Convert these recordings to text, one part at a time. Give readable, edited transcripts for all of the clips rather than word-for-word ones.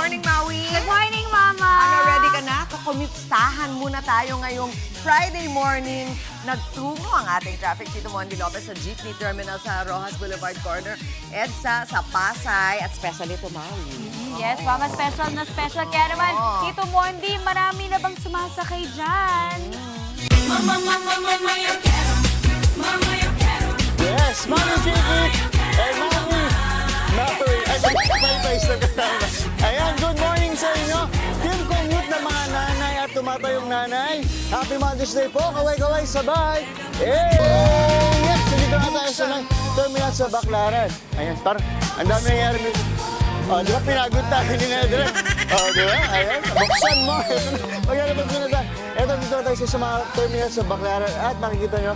morning, Maui. Good morning, Mama! Ano, ready ka na? Kakumipstahan muna tayo ngayong Friday morning. Nagtungo ang ating traffic dito, Mondi Lopez, sa Jeepney Terminal sa Rojas Boulevard Corner, EDSA, sa Pasay, at especially to Maui. Yes, Mama, special na special. Kaya naman, Oo. Tito Mondi, marami na bang sumasakay dyan? Yes, Mami Chicky! And Mami Mapoy! Ay, may na kasama. Ayan, good morning sa inyo. Team commute ng mga nanay at tumatayong nanay. Happy Mother's Day po. Kaway-kaway, sabay. Yes, dito na tayo sa terminal sa Baclaran. Ayan, parang ang dami nangyari dito. Oh, di ba pinagod tayo ni Nedred? Oh, di ba? Ayan, buksan mo. Maglalabas mo na tayo. Ito, dito na tayo sa mga terminal sa Baclaran. At makikita nyo,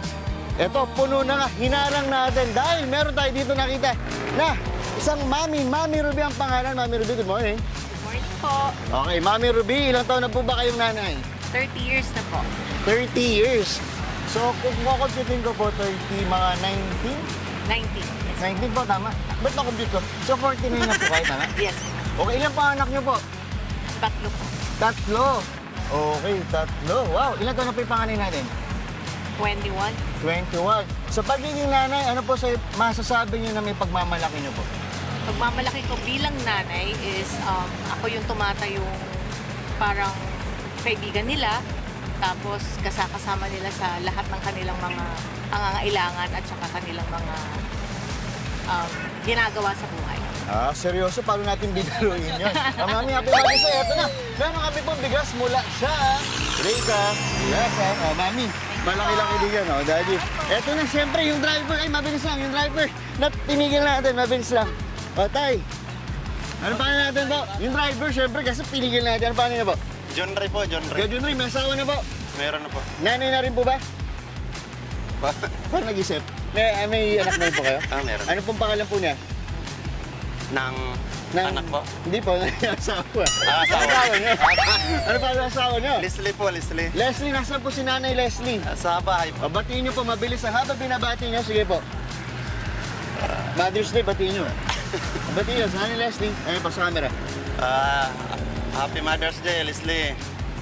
ito, puno na nga, hinarang natin dahil meron tayo dito nakita na isang Mami Ruby ang pangalan. Mami Ruby, good morning. Good morning po. Okay, Mami Ruby, ilang taon na po ba kayong nanay? 30 years na po. 30 years. So, kung kukomputin ko po, 30, mga 19? 19. 19 po, tama. Ba't na-compute ko? So, 49 na po kayo, tama? Yes. Okay, ilang panganak niyo po? Tatlo po. Tatlo. Okay, tatlo. Wow, ilang taon na po yung panganay natin? 21. 21. So, pagiging nanay, ano po sa masasabi niyo na may pagmamalaki niyo po? Pagmamalaki ko bilang nanay is ako yung tumatayong parang kaibigan nila. Tapos kasama nila sa lahat ng kanilang mga pangangailangan at saka kanilang mga ginagawa sa buhay. Ah, seryoso? Paano natin bigaluin yun? Mami, happy Mother's Day. Ito na. Meron kami pong bigas mula sa Rika. Yes, Mami. Malaki-laki din yan, Daddy. Ito na, siyempre, yung driver. Ay, mabilis lang. Yung driver. Tinigil natin, mabilis lang. O, Tay. Ano pa natin po? Yung driver, siyempre, kasi pinigil natin. Ano pa na po? John Ray po, John Ray. John Ray, may asawa na po. Meron na po. Nanay na rin po ba? Paano nag-isip? May anak na rin po kayo? Meron. Ano pong pangalan po niya? Nang anak po? Hindi po, asawa. Asawa. niyo? Ano pa ang asawa niyo? Leslie po, Leslie. Leslie, nasaan po si Nanay Leslie? Sa bahay po. O, batiin niyo po, mabilis na. Habang binabati niyo, sige po. Mother's Day, batiin niyo. Batiin niyo, sa Nanay Leslie. Ayun po sa camera. Happy Mother's Day, Leslie.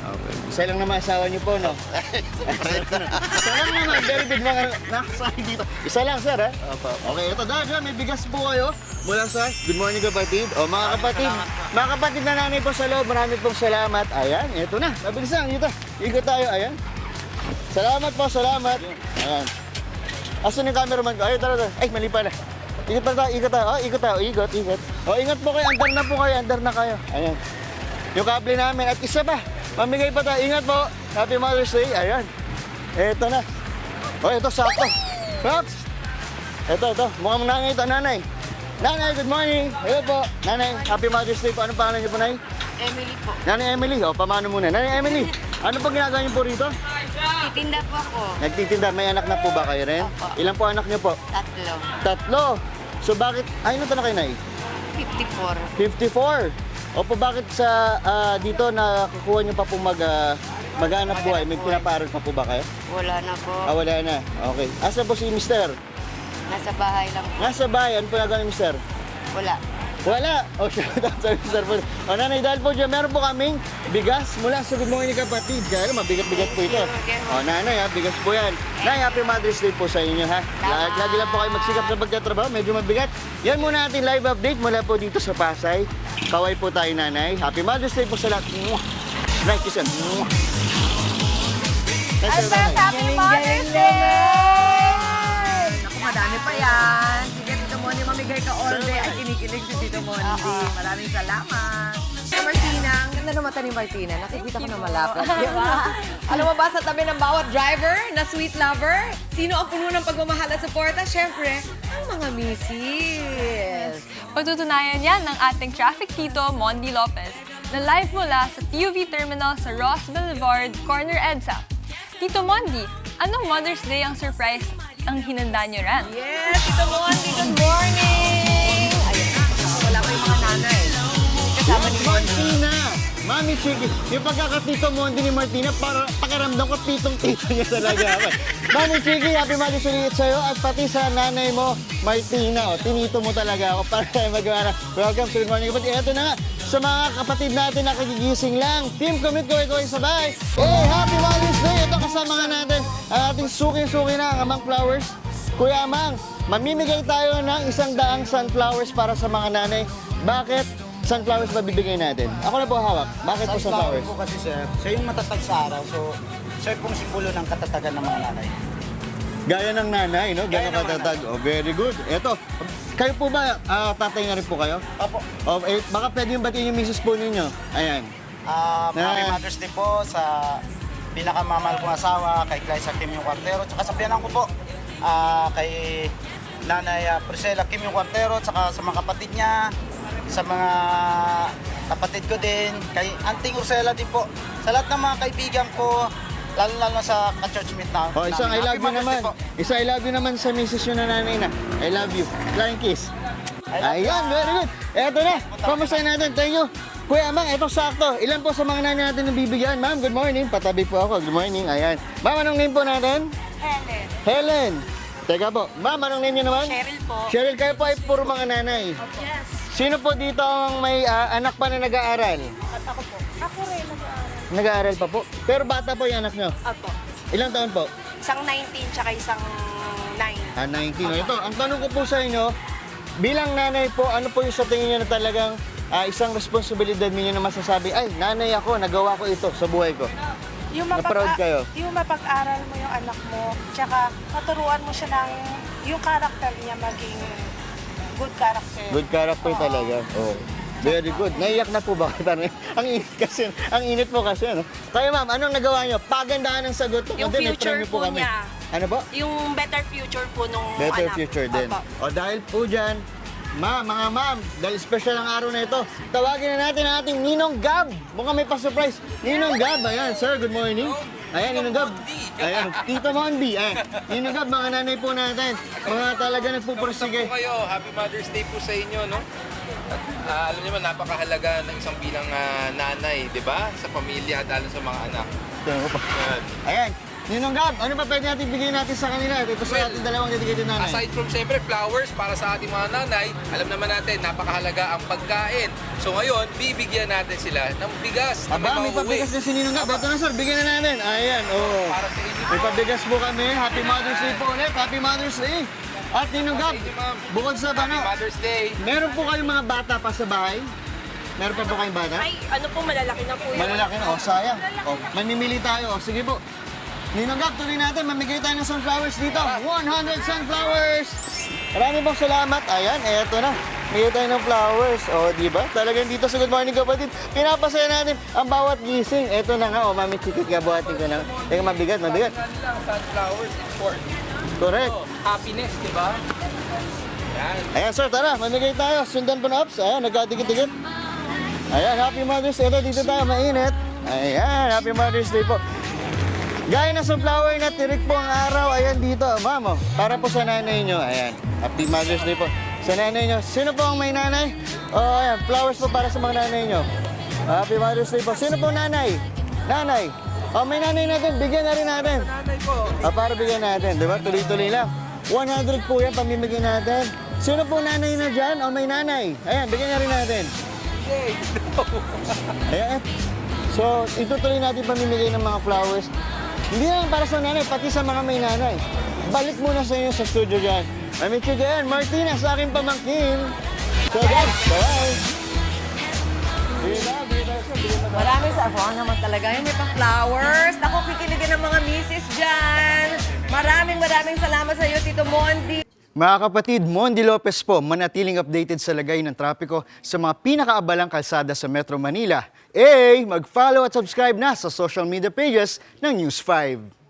Okay. Isa lang naman asawa niyo po, no? Isa lang naman, very big mga nakasahin dito. Isa lang, sir, ha? Opo. Okay, ito dahil may bigas po kayo mula sa Good Morning Kapatid. O mga kapatid, mga kapatid na nanay po sa loob, marami pong salamat. Ayan, ito na, mabilis lang, dito. Ikot tayo, ayan. Salamat po, salamat. Ayan. Asan yung cameraman ko? Ay, tara. Ay, mali pala. Ikot pa tayo, ikot tayo. Oh, ikot tayo, ikot. O, ingat po kayo, andar na po kayo, andar na kayo. Ayan. Yung kable namin at isa pa. Mamigay pa tayo. Ingat po. Happy Mother's Day. Ayan. Eto na. O, ito sakto. Pops. Ito. Mukhang nanay ito, nanay. Nanay, good morning. Hello po. Nanay, Happy Mother's Day po. Anong pangalan niyo po, Nay? Emily po. Nanay Emily. O, pamano muna. Nanay Emily, ano po ginagawa niyo po rito? Titinda po ako. Nagtitinda. May anak na po ba kayo rin? Opo. Ilan po anak niyo po? Tatlo. Tatlo. So, bakit? Ay, ano na kayo, Nay? 54. 54. Opo, bakit sa dito nakukuha niyo pa po mag-anak buhay? May pinapaaral pa po ba kayo? Wala na po. Wala na. Okay. Asa po si Mister? Nasa bahay lang po. Nasa bahay. Ano po nagano ni Mister? Wala. Wala. O, shout out sa Mister po. O, nanay, dahil po dyan, meron po kaming bigas mula sa Good Morning Kapatid. Kaya mabigat-bigat po ito. O, nanay, bigas po yan. Nay, Happy Mother's Day po sa inyo, ha? Lagi lang po kayo magsikap sa pagtatrabaho. Medyo mabigat. Yan muna ating live update mula po dito sa Pasay. Kaway po tayo, nanay. Happy Mother's Day po sa lahat. Right, kiss and Advance Happy Mother's Day! Naku, madami pa yan. Sige, Tito Mondi, mamigay ka all day. Ay, kinikilig si Tito Mondi. Maraming salamat. Martina, ang ganda ng mata ni Martina. Nakikita ko na malapit. Di ba? Alam mo ba, sa tabi ng bawat driver na sweet lover, sino ang puno ng pagmamahal at suporta? Siyempre, ang mga misis. Patutunayan yan ng ating traffic tito, Mondi Lopez, na live mula sa TUV Terminal sa Ross Boulevard, Corner EDSA. Tito Mondi, anong Mother's Day ang surprise ang hinanda niyo ran? Yes, Tito Mondi, good morning! Ayun na, wala pa yung mga nanay. Kasama ni Mondi. Martina! Mami Chiki, yung pagkakatito mo ni Martina, para pakiramdam ko titong-tito niya talaga. Mami Chiki, happy Mother's Day ulit sa'yo at pati sa nanay mo, Martina. O, tinito mo talaga ako para tayo magawa na. Welcome to Good Morning Kapatid. Ito na nga, sa mga kapatid natin na kagigising lang, Team Commit ko sabay. Hey, happy Mother's Day! Ito kasama nga natin ang ating suki-suki na, ang Amang Flowers. Kuya Amang, mamimigay tayo ng 100 sunflowers para sa mga nanay. Bakit sunflowers ba bibigay natin? Ako na po hawak. Bakit po sunflowers? Po kasi sir, siya yung matatag sa araw. So, siya pong simbolo ng katatagan ng mga nanay. Gaya ng nanay, no? Gaya Gano'ng ng katatag. Oh, very good. Eto, kayo po ba, tatay na rin po kayo? Opo. Oh, baka pwede yung batiin yung misis po ninyo. Ayan. Happy Mother's Day po sa pinakamamahal kong asawa, kay Glyza Kim yung Cuartero, tsaka sa piyanan ko po, kay Nanay Priscilla Kim yung Cuartero, tsaka sa mga kapatid niya, sa mga kapatid ko din, kay Auntie Ursela din po, sa lahat ng mga kaibigan ko, lalo-lalo sa ka-churchmate na. Oh, isang I love Happy you Mother's naman. Day po. Isa I love you naman sa misis yun na nanay na. I love you. Flying kiss. Ayan, very good. Eto na, kamustahin natin. Thank you. Kuya Amang, eto sakto. Ilan po sa mga nanay natin ang bibigyan? Ma'am, good morning. Patabi po ako. Good morning. Ayan. Ma'am, anong name po natin? Helen. Helen. Teka po. Ma'am, anong name niyo naman? Cheryl po. Cheryl, kayo po ay puro mga nanay. Yes. Sino po dito ang may anak pa na nag-aaral? At ako po. Ako rin nag-aaral. Nag-aaral pa po. Pero bata po yung anak nyo. Ako. Ilang taon po? Isang 19 tsaka isang 9. 19. O, ito, ang tanong ko po sa inyo, bilang nanay po, ano po yung sa tingin niyo na talagang isang responsibilidad ninyo na masasabi, ay, nanay ako, nagawa ko ito sa buhay ko. Yung Na-proud kayo? Yung mapag-aral mo yung anak mo, tsaka maturuan mo siya ng yung character niya maging good character. Good character talaga. Oh. Very good. Naiyak na po ba? Ang init kasi. Ang init po kasi. Ano? Kayo ma'am, anong nagawa nyo? Pagandahan ng sagot. Yung Kundi may future premyo po kami. niya. Ano po? Yung better future po nung Better anak. future din. Opo. O dahil po dyan, mga ma'am, dahil special ang araw na ito, tawagin na natin ang ating Ninong Gab. Mukhang may pa-surprise. Ninong Gab, ayan, sir, good morning. Ayan, Ninong Gab. Ayan, Tito Mondi. Ayan, Ninong Gab, mga nanay po natin. Mga talaga nagpupursige. Po kayo, Happy Mother's Day po sa inyo, no? At, alam niyo man, napakahalaga ng isang bilang nanay, di ba? Sa pamilya at lalo sa mga anak. Tingnan ko pa. Ayan, Ninong Gab, ano pa pwede natin bigyan natin sa kanila? Ito sa ating dalawang dedicated nanay. Aside from, siyempre, flowers para sa ating mga nanay, alam naman natin, napakahalaga ang pagkain. So ngayon, bibigyan natin sila ng bigas na Aba, may pabigas na si Ninong Gab. Ito na sir, bigyan na natin. Ayan, oo. para sa inyo. May pabigas po kami. Happy Mother's Day po ulit. Happy Mother's Day. At Ninong Gab, Thank you, ma'am. bukod sa Happy bano, Mother's Day. meron po kayong mga bata pa sa bahay? Meron pa po kayong bata? Ay, ano po, malalaki na po yun. Malalaki na. O, sayang. O, mamimili tayo. O, sige po. Ninong Gab, tuloy natin. Mamigay tayo ng sunflowers dito. 100 sunflowers! Maraming pong salamat. Ayan, eto na. Bigay tayo ng flowers. O, di ba? Talagang dito sa Good Morning Kapatid, pinapasaya natin ang bawat gising. Eto na nga. O, mami, chikit ka. Buhatin ko na. Teka, mabigat, mabigat. Sunflowers is for Correct. happiness, di ba? Yan. Ayan, sir, tara. Mamigay tayo. Sundan po na, Ops. Ayan, nagkadikit-dikit. Ayan, Happy Mother's Day. Ito, dito tayo. Mainit. Ayan, Happy Mother's Day po. Gaya na sunflower na tirik po ang araw. Ayan dito, ma'am. Oh, para po sa nanay nyo. Ayan, Happy Mother's Day po. Sa nanay nyo. Sino po ang may nanay? Oh, ayan, flowers po para sa mga nanay nyo. Happy Mother's Day po. Sino po nanay? Nanay. Oh, may nanay natin. Bigyan na rin natin. Nanay po. Para bigyan natin, di ba? Tuloy-tuloy lang. 100 po yan, pamimigyan natin. Sino po nanay na dyan? O may nanay? Ayan, bigyan na rin natin. Yay! Ayan. So, itutuloy natin pamimigay ng mga flowers. Hindi lang para sa nanay, pati sa mga may nanay. Balik muna sa inyo sa studio dyan. Mami Chicken, Martina, sa aking pamangkin. So, guys, bye-bye. Maraming sa ako naman talaga. Yung may pa-flowers. Ako, kikiligin ng mga misis dyan. Maraming salamat sa iyo, Tito Mondi. Mga kapatid, Mondi Lopez po, manatiling updated sa lagay ng trapiko sa mga pinakaabalang kalsada sa Metro Manila. Mag-follow at subscribe na sa social media pages ng News 5.